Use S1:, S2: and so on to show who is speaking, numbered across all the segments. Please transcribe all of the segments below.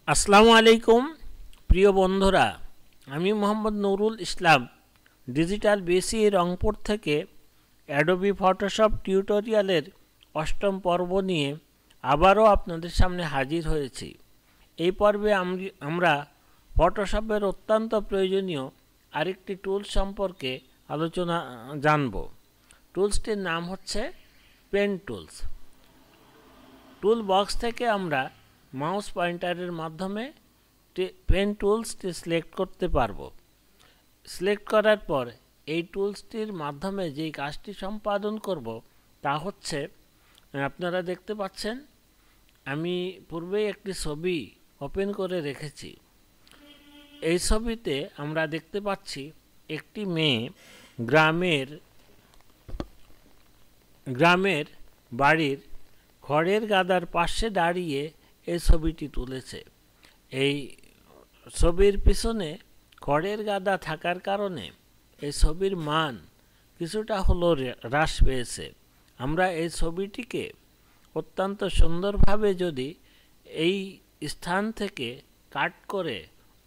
S1: আসসালামু আলাইকুম প্রিয় বন্ধুরা, আমি মোহাম্মদ নুরুল ইসলাম ডিজিটাল বিসি রংপুর থেকে অ্যাডোবি ফটোশপ টিউটোরিয়ালের অষ্টম পর্ব নিয়ে আবারও আপনাদের সামনে হাজির হয়েছি। এই পর্বে আমরা ফটোশপের অত্যন্ত প্রয়োজনীয় আরেকটি টুলস সম্পর্কে আলোচনা জানব। টুলসটির নাম হচ্ছে পেন টুলস। টুল বক্স থেকে আমরা মাউস পয়েন্টারের মাধ্যমে পেন টুলসটি সিলেক্ট করতে পারবো। সিলেক্ট করার পর এই টুলসটির মাধ্যমে যেই কাজটি সম্পাদন করব তা হচ্ছে, আপনারা দেখতে পাচ্ছেন আমি পূর্বেই একটি ছবি ওপেন করে রেখেছি। এই ছবিতে আমরা দেখতে পাচ্ছি একটি মেয়ে গ্রামের বাড়ির খড়ের গাদার পাশে দাঁড়িয়ে এই ছবিটি তুলেছে। এই ছবির পিছনে খড়ের গাদা থাকার কারণে এই ছবির মান কিছুটা হলো হ্রাস পেয়েছে। আমরা এই ছবিটিকে অত্যন্ত সুন্দরভাবে যদি এই স্থান থেকে কাট করে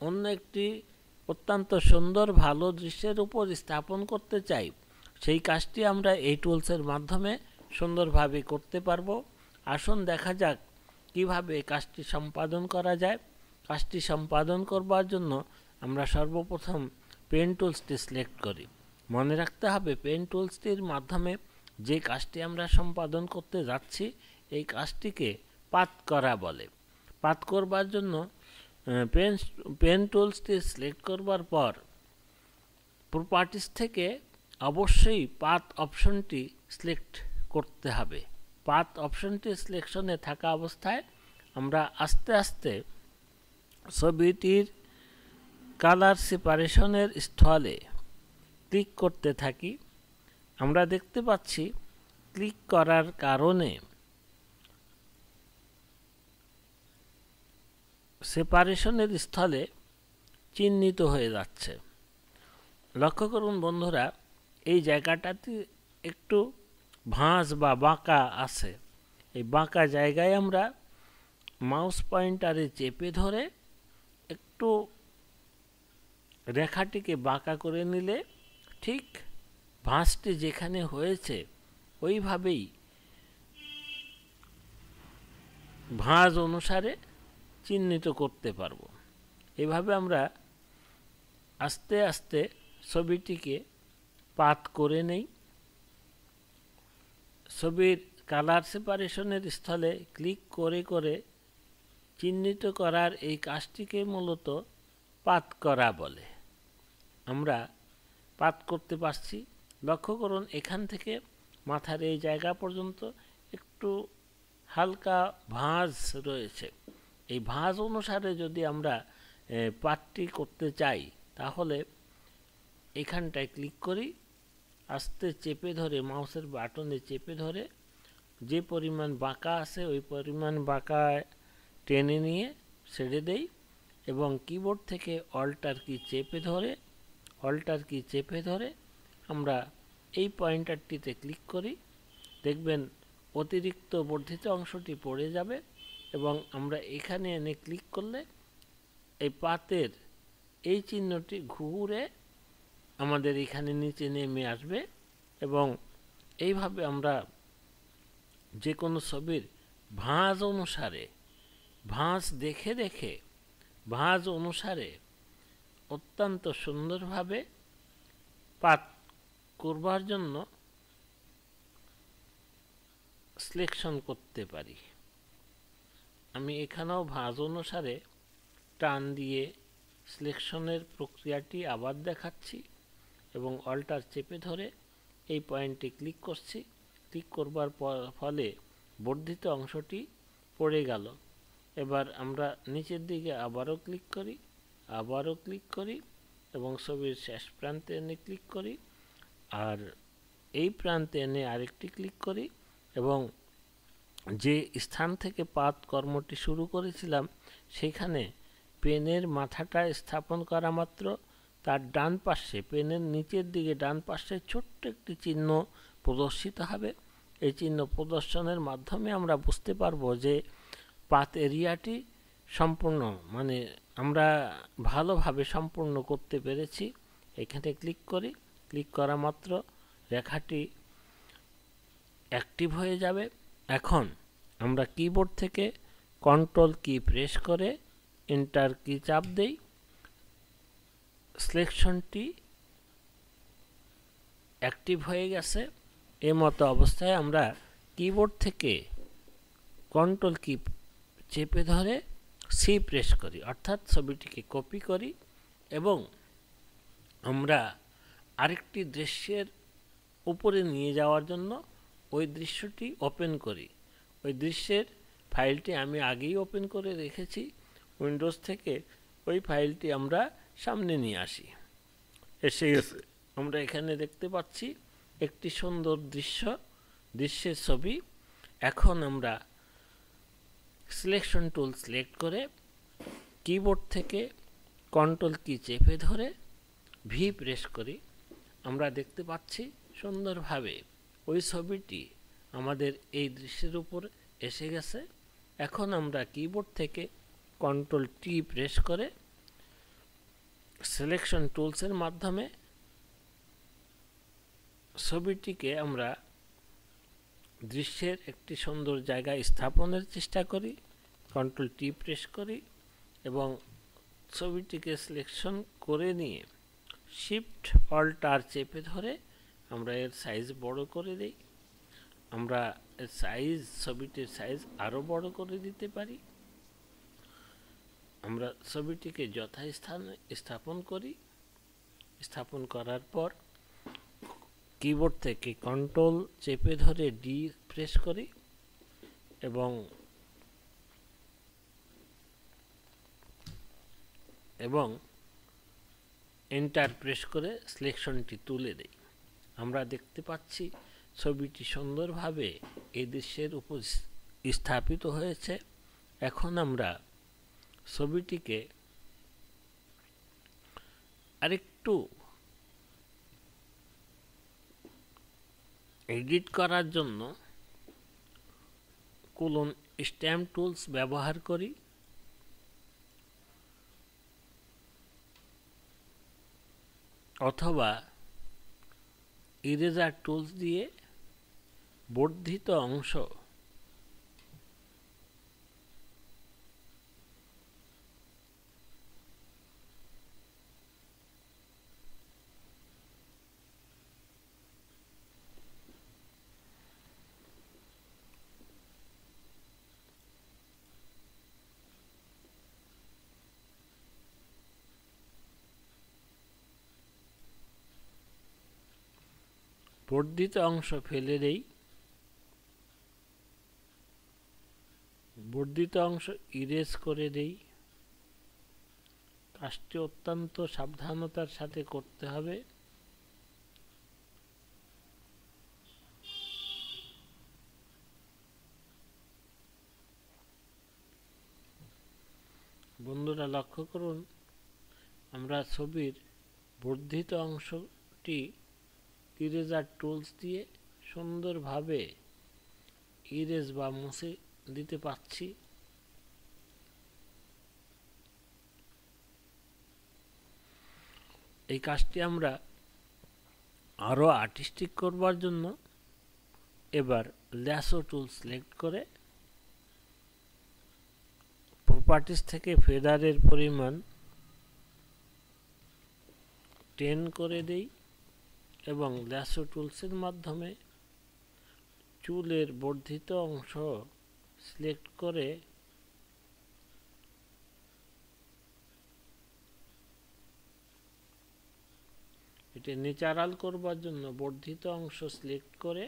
S1: অন্য একটি অত্যন্ত সুন্দর ভালো দৃশ্যের উপর স্থাপন করতে চাই, সেই কাজটি আমরা এই টুলসের মাধ্যমে সুন্দরভাবে করতে পারবো। আসুন দেখা যাক কিভাবে কাজটি সম্পাদন করা যায়। কাজটি সম্পাদন করবার জন্য আমরা সর্বপ্রথম পেন টুলসটি সিলেক্ট করি। মনে রাখতে হবে পেন টুলসটির মাধ্যমে যে কাজটি আমরা সম্পাদন করতে যাচ্ছি এই কাজটিকে পাত করা বলে। পাত করবার জন্য পেন টুলসটি সিলেক্ট করবার পর প্রপার্টিস থেকে অবশ্যই পাত অপশনটি সিলেক্ট করতে হবে। পাথ অপশনটি সিলেকশনে থাকা অবস্থায় আমরা আস্তে আস্তে ছবিটির কালার সেপারেশনের স্থলে ক্লিক করতে থাকি। আমরা দেখতে পাচ্ছি ক্লিক করার কারণে সেপারেশনের স্থলে চিহ্নিত হয়ে যাচ্ছে। লক্ষ্য করুন বন্ধুরা, এই জায়গাটাতে একটু ভাঁজ বা বাঁকা আছে। এই বাঁকা জায়গায় আমরা মাউস পয়েন্টারে চেপে ধরে একটু রেখাটিকে বাঁকা করে নিলে ঠিক ভাঁজটি যেখানে হয়েছে ওইভাবেই ভাঁজ অনুসারে চিহ্নিত করতে পারবো। এভাবে আমরা আস্তে আস্তে ছবিটিকে পাত করে নেই। ছবির কালার সেপারেশনের স্থলে ক্লিক করে করে চিহ্নিত করার এই কাজটিকে মূলত পাত করা বলে। আমরা পাত করতে পারছি। লক্ষ্য করুন এখান থেকে মাথার এই জায়গা পর্যন্ত একটু হালকা ভাঁজ রয়েছে। এই ভাঁজ অনুসারে যদি আমরা পাতটি করতে চাই তাহলে এখানটায় ক্লিক করি, আস্তে চেপে ধরে মাউসের বাটনে চেপে ধরে যে পরিমাণ বাঁকা আছে ওই পরিমাণ বাঁকা টেনে নিয়ে ছেড়ে দেই এবং কিবোর্ড থেকে অল্টার কি চেপে ধরে আমরা এই পয়েন্টারটিতে ক্লিক করি। দেখবেন অতিরিক্ত বর্ধিত অংশটি পড়ে যাবে এবং আমরা এখানে এনে ক্লিক করলে এই পাতের এই চিহ্নটি ঘুরে আমাদের এখানে নিচে নেমে আসবে এবং এইভাবে আমরা যে কোনো ছবির ভাঁজ দেখে ভাঁজ অনুসারে অত্যন্ত সুন্দরভাবে পাত করবার জন্য সিলেকশন করতে পারি। আমি এখানেও ভাঁজ অনুসারে টান দিয়ে সিলেকশনের প্রক্রিয়াটি আবার দেখাচ্ছি এবং অল্টার চেপে ধরে এই পয়েন্টে ক্লিক করছি। ক্লিক করবার ফলে বর্ধিত অংশটি পড়ে গেল। এবার আমরা নিচের দিকে আবারও ক্লিক করি এবং ছবির শেষ প্রান্তে এনে ক্লিক করি, আর এই প্রান্তে এনে আরেকটি ক্লিক করি এবং যে স্থান থেকে পাত কর্মটি শুরু করেছিলাম সেখানে পেনের মাথাটা স্থাপন করা মাত্র তার ডান পাশে, পেনের নিচের দিকে ডান পাশে ছোট্ট একটি চিহ্ন প্রদর্শিত হবে। এই চিহ্ন প্রদর্শনের মাধ্যমে আমরা বুঝতে পারবো যে পাত এরিয়াটি সম্পূর্ণ মানে আমরা ভালোভাবে সম্পূর্ণ করতে পেরেছি। এখানে ক্লিক করি, ক্লিক করা মাত্র রেখাটি অ্যাক্টিভ হয়ে যাবে। এখন আমরা কিবোর্ড থেকে কন্ট্রোল কি প্রেস করে এন্টার কি চাপ দেই, সিলেকশনটি অ্যাক্টিভ হয়ে গেছে। এই মতো অবস্থায় আমরা কিবোর্ড থেকে কন্ট্রোল কি চেপে ধরে সি প্রেস করি, অর্থাৎ ছবিটিকে কপি করি এবং আমরা আরেকটি দৃশ্যের উপরে নিয়ে যাওয়ার জন্য ওই দৃশ্যটি ওপেন করি। ওই দৃশ্যের ফাইলটি আমি আগেই ওপেন করে রেখেছি উইন্ডোজ থেকে, ওই ফাইলটি আমরা সামনে নিয়ে আসি। এসে গেছে, আমরা এখানে দেখতে পাচ্ছি একটি সুন্দর দৃশ্যের ছবি। এখন আমরা সিলেকশন টুল সিলেক্ট করে কিবোর্ড থেকে কন্ট্রোল কি চেপে ধরে ভি প্রেস করি। আমরা দেখতে পাচ্ছি সুন্দরভাবে ওই ছবিটি আমাদের এই দৃশ্যের উপর এসে গেছে। এখন আমরা কিবোর্ড থেকে কন্ট্রোল টি প্রেস করে সিলেকশন টুলসের মাধ্যমে ছবিটিকে আমরা দৃশ্যের একটি সুন্দর জায়গায় স্থাপনের চেষ্টা করি। কন্ট্রোল টি প্রেস করি এবং ছবিটিকে সিলেকশন করে নিয়ে শিফট অল্ট আর চেপে ধরে আমরা এর সাইজ বড় করে দিই। আমরা এর সাইজ, ছবিটির সাইজ আরও বড় করে দিতে পারি। আমরা ছবিটিকে যথাস্থানে স্থাপন করি। স্থাপন করার পর কিবোর্ড থেকে কন্ট্রোল চেপে ধরে ডি প্রেস করি এবং এন্টার প্রেস করে সিলেকশনটি তুলে দেই। আমরা দেখতে পাচ্ছি ছবিটি সুন্দরভাবে এই দৃশ্যের উপর স্থাপিত হয়েছে। এখন আমরা ছবিটিকে আরেকটু এডিট করার জন্য কোলন স্ট্যাম্প টুলস ব্যবহার করি। অথবা ইরেজার টুলস দিয়ে বর্ধিত অংশ ফেলে দেই। বর্ধিত অংশ ইরেজ করে দেই। কাজটি অত্যন্ত সাবধানতার সাথে করতে হবে। বন্ধুরা লক্ষ্য করুন, আমরা ছবির বর্ধিত অংশটি ইরেজার টুলস দিয়ে সুন্দরভাবে ইরেজ বা মুছে দিতে পারছি। এই কাজটি আমরা আরও আর্টিস্টিক করবার জন্য এবার ল্যাসো টুল সিলেক্ট করে প্রপার্টিস থেকে ফেদারের পরিমাণ 10 করে দেই এবং ল্যাসো টুলসের মাধ্যমে চুলের বর্ধিত অংশ সিলেক্ট করে এটা ন্যাচারাল করবার জন্য বর্ধিত অংশ সিলেক্ট করে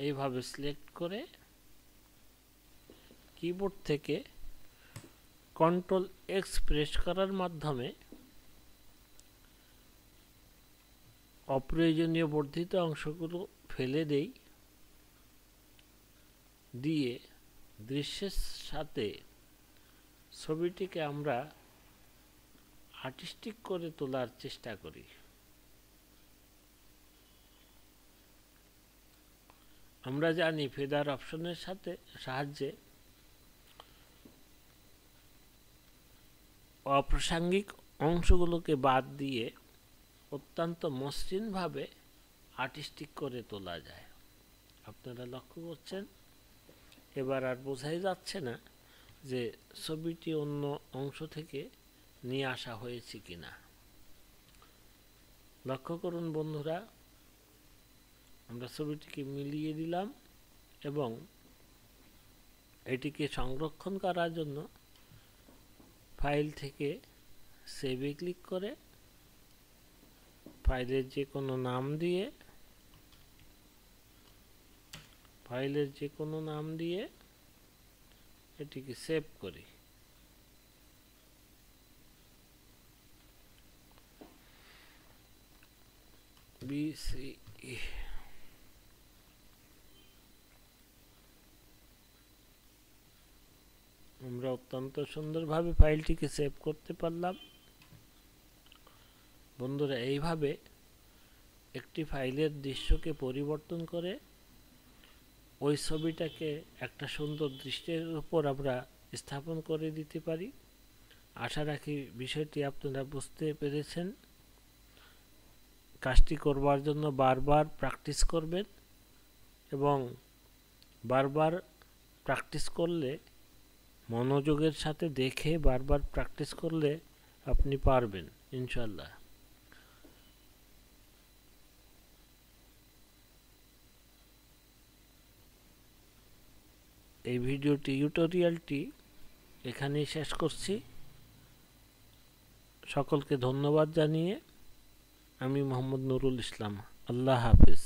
S1: এইভাবে সিলেক্ট করে কিবোর্ড থেকে কন্ট্রোল এক্স প্রেস করার মাধ্যমে অপ্রয়োজনীয় বর্ধিত অংশগুলো ফেলে দেই। দিয়ে দৃশ্যের সাথে ছবিটিকে আমরা আর্টিস্টিক করে তোলার চেষ্টা করি। আমরা জানি ফেদার অপশনের সাহায্যে অপ্রাসঙ্গিক অংশগুলোকে বাদ দিয়ে অত্যন্ত মসৃণভাবে আর্টিস্টিক করে তোলা যায়। আপনারা লক্ষ্য করছেন, এবার আর বোঝাই যাচ্ছে না যে ছবিটি অন্য অংশ থেকে নিয়ে আসা হয়েছে কিনা। লক্ষ্য করুন বন্ধুরা, আমরা ছবিটিকে মিলিয়ে দিলাম এবং এটিকে সংরক্ষণ করার জন্য ফাইল থেকে সেভে ক্লিক করে ফাইলের যে কোনো নাম দিয়ে এটিকে সেভ করি। আমরা অত্যন্ত সুন্দরভাবে ফাইলটিকে সেভ করতে পারলাম। বন্ধুরা, এইভাবে একটি ফাইলের দৃশ্যকে পরিবর্তন করে ওই ছবিটাকে একটা সুন্দর দৃশ্যের উপর আমরা স্থাপন করে দিতে পারি। আশা রাখি বিষয়টি আপনারা বুঝতে পেরেছেন। কাজটি করবার জন্য বারবার প্র্যাকটিস করবেন এবং বারবার প্র্যাকটিস করলে, মনোযোগের সাথে দেখে বারবার প্র্যাকটিস করলে আপনি পারবেন ইনশাল্লাহ। এই টিউটোরিয়ালটি এখানেই শেষ করছি। সকলকে ধন্যবাদ জানিয়ে আমি মোহাম্মদ নুরুল ইসলাম। আল্লাহ হাফিজ।